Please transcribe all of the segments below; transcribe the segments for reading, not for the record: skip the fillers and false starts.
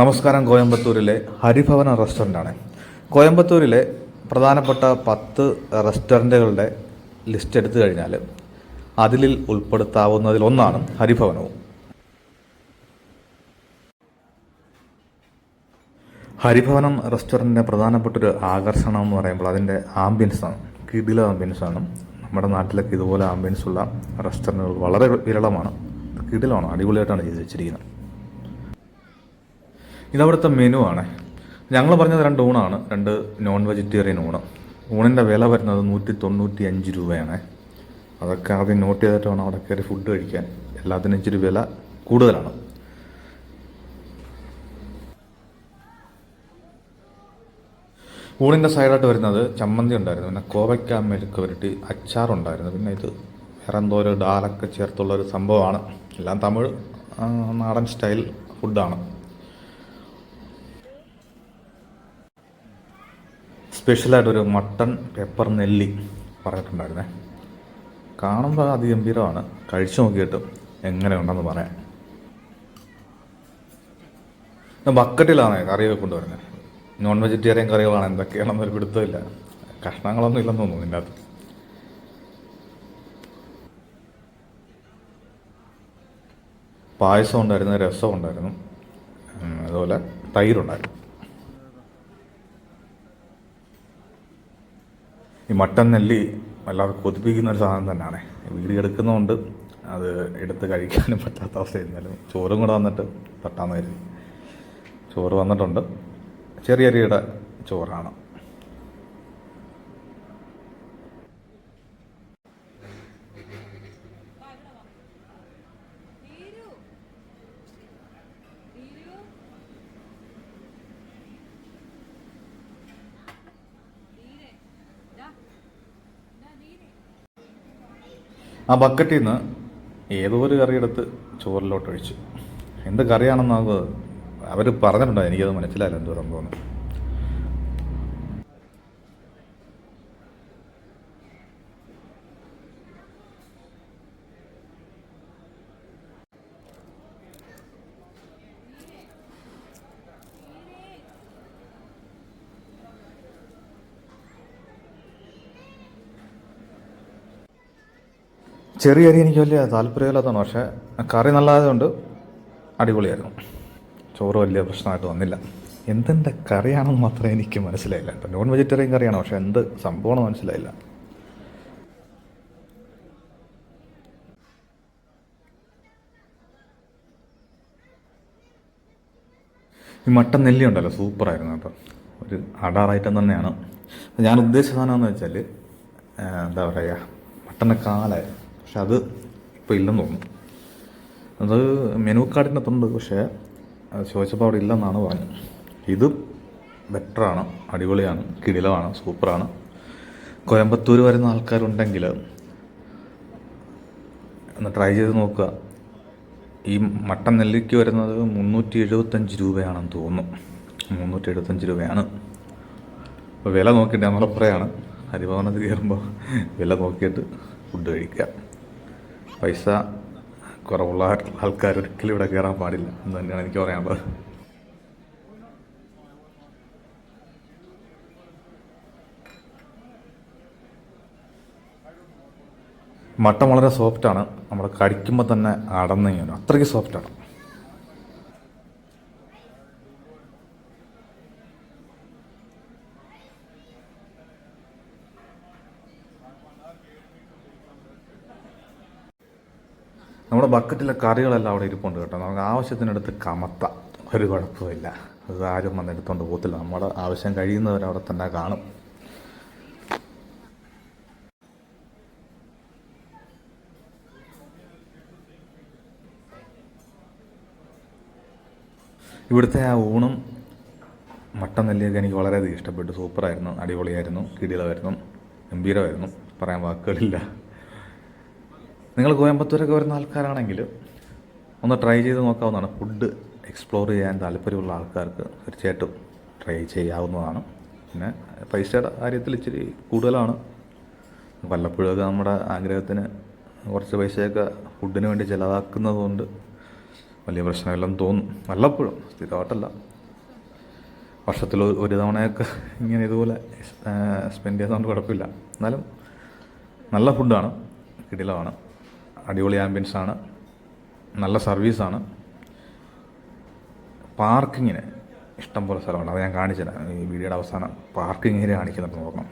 നമസ്കാരം. കോയമ്പത്തൂരിലെ ഹരിഭവന റെസ്റ്റോറൻ്റാണ്. കോയമ്പത്തൂരിലെ പ്രധാനപ്പെട്ട 10 റെസ്റ്റോറൻറ്റുകളുടെ ലിസ്റ്റ് എടുത്തു കഴിഞ്ഞാൽ അതിൽ ഉൾപ്പെടുത്താവുന്നതിലൊന്നാണ് ഹരിഭവനവും. ഹരിഭവനം റെസ്റ്റോറൻറ്റിൻ്റെ പ്രധാനപ്പെട്ടൊരു ആകർഷണം എന്ന് പറയുമ്പോൾ അതിൻ്റെ ആംബിയൻസാണ്. കിടില ആംബിയൻസാണ്. നമ്മുടെ നാട്ടിലൊക്കെ ഇതുപോലെ ആംബിയൻസുള്ള റെസ്റ്റോറൻറ്റുകൾ വളരെ വിരളമാണ്. കിടിലമാണ്, അടിപൊളിയായിട്ടാണ് ചെയ്ത് വെച്ചിരിക്കുന്നത്. ഇതവിടുത്തെ മെനു ആണ്. ഞങ്ങൾ പറഞ്ഞത് 2 ഊണാണ്, 2 നോൺ വെജിറ്റേറിയൻ ഊണ്. ഊണിൻ്റെ വില വരുന്നത് 195 രൂപയാണ്. അതൊക്കെ ആദ്യം നോട്ട് ചെയ്തിട്ട് വേണം അവിടെ കയറി ഫുഡ് കഴിക്കാൻ. എല്ലാത്തിനും ഇച്ചിരി വില കൂടുതലാണ്. ഊണിൻ്റെ സൈഡായിട്ട് വരുന്നത് ചമ്മന്തി ഉണ്ടായിരുന്നു, പിന്നെ കോവയ്ക്ക മെഴുക്ക് പുരട്ടി, അച്ചാറുണ്ടായിരുന്നു, പിന്നെ ഇത് വേറെ എന്തോ ഒരു ഡാലൊക്കെ ചേർത്തുള്ളൊരു സംഭവമാണ്. എല്ലാം തമിഴ് നാടൻ സ്റ്റൈൽ ഫുഡാണ്. സ്പെഷ്യലായിട്ടൊരു മട്ടൺ പെപ്പർ നെല്ലി പറഞ്ഞിട്ടുണ്ടായിരുന്നേ. കാണുമ്പോൾ അതിഗംഭീരമാണ്. കഴിച്ചു നോക്കിയിട്ട് എങ്ങനെയുണ്ടെന്ന് പറയാം. ബക്കറ്റിലാണ് കറിയൊക്കെ കൊണ്ടുവരുന്നത്. Non vegetarian കറികളാണ്, എന്തൊക്കെയാണെന്നൊരു പിടുത്തമില്ല. കഷ്ണങ്ങളൊന്നും ഇല്ലെന്ന് തോന്നുന്നു ഇതിൻ്റെ അകത്ത്. പായസം ഉണ്ടായിരുന്നു, രസം ഉണ്ടായിരുന്നു, അതുപോലെ തൈരുണ്ടായിരുന്നു. ഈ മട്ടൻ നെല്ലി വല്ലാതെ കൊതിപ്പിക്കുന്ന ഒരു സാധനം തന്നെയാണ്. വീഡിയോ എടുക്കുന്നതുകൊണ്ട് അത് എടുത്ത് കഴിക്കാനും പറ്റാത്ത അവസ്ഥയായിരുന്നാലും ചോറും കൂടെ വന്നിട്ട് തട്ടാന്ന് കരുതി. ചോറ് വന്നിട്ടുണ്ട്. ചെറിയ അരിയുടെ ചോറാണ്. ആ ബക്കറ്റിൽ നിന്ന് ഏതോ ഒരു കറിയെടുത്ത് ചോറിലോട്ട് ഒഴിച്ചു. എന്ത് കറിയാണെന്ന് അവർ പറഞ്ഞിട്ടുണ്ടോ, എനിക്കത് മനസ്സിലായില്ല എന്തോ സംഭവം. ചെറിയ അരി എനിക്ക് വലിയ താല്പര്യമില്ലാത്തതാണ്, പക്ഷേ കറി നല്ലതായതുകൊണ്ട് അടിപൊളിയായിരുന്നു. ചോറ് വലിയ പ്രശ്നമായിട്ട് വന്നില്ല. എന്തിൻ്റെ കറിയാണെന്ന് മാത്രമേ എനിക്ക് മനസ്സിലായില്ല. നോൺ വെജിറ്റേറിയൻ കറിയാണ്, പക്ഷേ എന്ത് സംഭവമാണെന്ന് മനസ്സിലായില്ല. ഈ മട്ടൻ നെല്ലി ഉണ്ടല്ലോ, സൂപ്പറായിരുന്നു കേട്ടോ. ഒരു അടാർ ഐറ്റം തന്നെയാണ്. ഞാൻ ഉദ്ദേശിച്ച സാധനമെന്ന് വെച്ചാൽ എന്താ പറയുക, മട്ടൻ്റെ കാലായിരുന്നു. പക്ഷെ അത് ഇപ്പോൾ ഇല്ലെന്ന് തോന്നുന്നു. അത് മെനു കാർഡിനകത്തുണ്ട്, പക്ഷേ അത് ചോദിച്ചപ്പോൾ അവിടെ ഇല്ലെന്നാണ് പറഞ്ഞത്. ഇത് ബെറ്ററാണ്, അടിപൊളിയാണ്, കിടിലമാണ്, സൂപ്പറാണ്. കോയമ്പത്തൂർ വരുന്ന ആൾക്കാരുണ്ടെങ്കിൽ ഒന്ന് ട്രൈ ചെയ്ത് നോക്കുക. ഈ മട്ടൻ നെല്ലിക്ക് വരുന്നത് 375 രൂപയാണെന്ന് തോന്നുന്നു. 375 രൂപയാണ്. അപ്പോൾ വില നോക്കിയിട്ട് നമ്മളിപ്പുറയാണ് ഹരിഭവനത്തിൽ കയറുമ്പോൾ വില നോക്കിയിട്ട് ഫുഡ് കഴിക്കുക. പൈസ കുറവുള്ള ആൾക്കാർ ഒരിക്കലും ഇവിടെ കയറാൻ പാടില്ല എന്ന് തന്നെയാണ് എനിക്ക് പറയാനുള്ളത്. മട്ടൻ വളരെ സോഫ്റ്റാണ്. നമ്മൾ കടിക്കുമ്പോൾ തന്നെ അടന്നിങ്ങനെ അത്രയ്ക്ക് സോഫ്റ്റാണ്. നമ്മുടെ ബക്കറ്റിലെ കറികളെല്ലാം അവിടെ ഇരിപ്പുണ്ട് കേട്ടോ. നമുക്ക് ആവശ്യത്തിനടുത്ത് കമത്താം, ഒരു കുഴപ്പമില്ല. അത് ആരും വന്ന് എടുത്തുകൊണ്ട് പോകത്തില്ല. നമ്മുടെ ആവശ്യം കഴിയുന്നവരവിടെ തന്നെ കാണും. ഇവിടുത്തെ ആ ഊണും മട്ടൻ നെല്ലിയൊക്കെ എനിക്ക് വളരെയധികം ഇഷ്ടപ്പെട്ടു. സൂപ്പറായിരുന്നു, അടിപൊളിയായിരുന്നു, കിടിലമായിരുന്നു, ഗംഭീരമായിരുന്നു. പറയാൻ വാക്കുകളില്ല. നിങ്ങൾ കോയമ്പത്തൂരൊക്കെ വരുന്ന ആൾക്കാരാണെങ്കിൽ ഒന്ന് ട്രൈ ചെയ്ത് നോക്കാവുന്നതാണ്. ഫുഡ് എക്സ്പ്ലോർ ചെയ്യാൻ താല്പര്യമുള്ള ആൾക്കാർക്ക് തീർച്ചയായിട്ടും ട്രൈ ചെയ്യാവുന്നതാണ്. പിന്നെ പൈസയുടെ കാര്യത്തിൽ ഇച്ചിരി കൂടുതലാണ്. വല്ലപ്പോഴൊക്കെ നമ്മുടെ ആഗ്രഹത്തിന് കുറച്ച് പൈസയൊക്കെ ഫുഡിന് വേണ്ടി ചിലവാക്കുന്നത് കൊണ്ട് വലിയ പ്രശ്നമില്ലെന്ന് തോന്നും. വല്ലപ്പോഴും, സ്ഥിരമായിട്ടല്ല. വർഷത്തിൽ ഒരു തവണയൊക്കെ ഇങ്ങനെ ഇതുപോലെ സ്പെൻഡ് ചെയ്യുന്നതുകൊണ്ട് കുഴപ്പമില്ല. എന്നാലും നല്ല ഫുഡാണ്, കിടിലമാണ്, അടിപൊളി ആംബിയൻസാണ്, നല്ല സർവീസാണ്. പാർക്കിങ്ങിന് ഇഷ്ടംപോലെ സ്ഥലമുണ്ട്. അത് ഞാൻ കാണിച്ചു തരാം. ഈ വീഡിയോയുടെ അവസാനം പാർക്കിംഗ് ഏരിയ കാണിക്കുന്നുണ്ട്, നോക്കണം.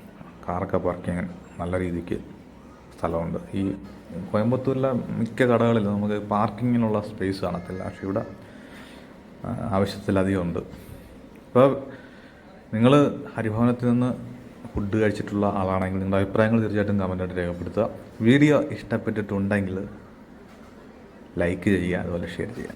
കാറൊക്കെ പാർക്കിങ് നല്ല രീതിക്ക് സ്ഥലമുണ്ട്. ഈ കോയമ്പത്തൂരിലെ മിക്ക കടകളിലും നമുക്ക് പാർക്കിങ്ങിനുള്ള സ്പേസ് കാണത്തില്ല, പക്ഷെ ഇവിടെ ആവശ്യത്തിലധികം ഉണ്ട്. ഇപ്പോൾ നിങ്ങൾ ഹരിഭവനത്തിൽ നിന്ന് ഫുഡ് കഴിച്ചിട്ടുള്ള ആളാണെങ്കിൽ നിങ്ങളുടെ അഭിപ്രായങ്ങൾ തീർച്ചയായിട്ടും കമൻറ്റായിട്ട് രേഖപ്പെടുത്തുക. വീഡിയോ ഇഷ്ടപ്പെട്ടിട്ടുണ്ടെങ്കിൽ ലൈക്ക് ചെയ്യുക, അതുപോലെ ഷെയർ ചെയ്യുക.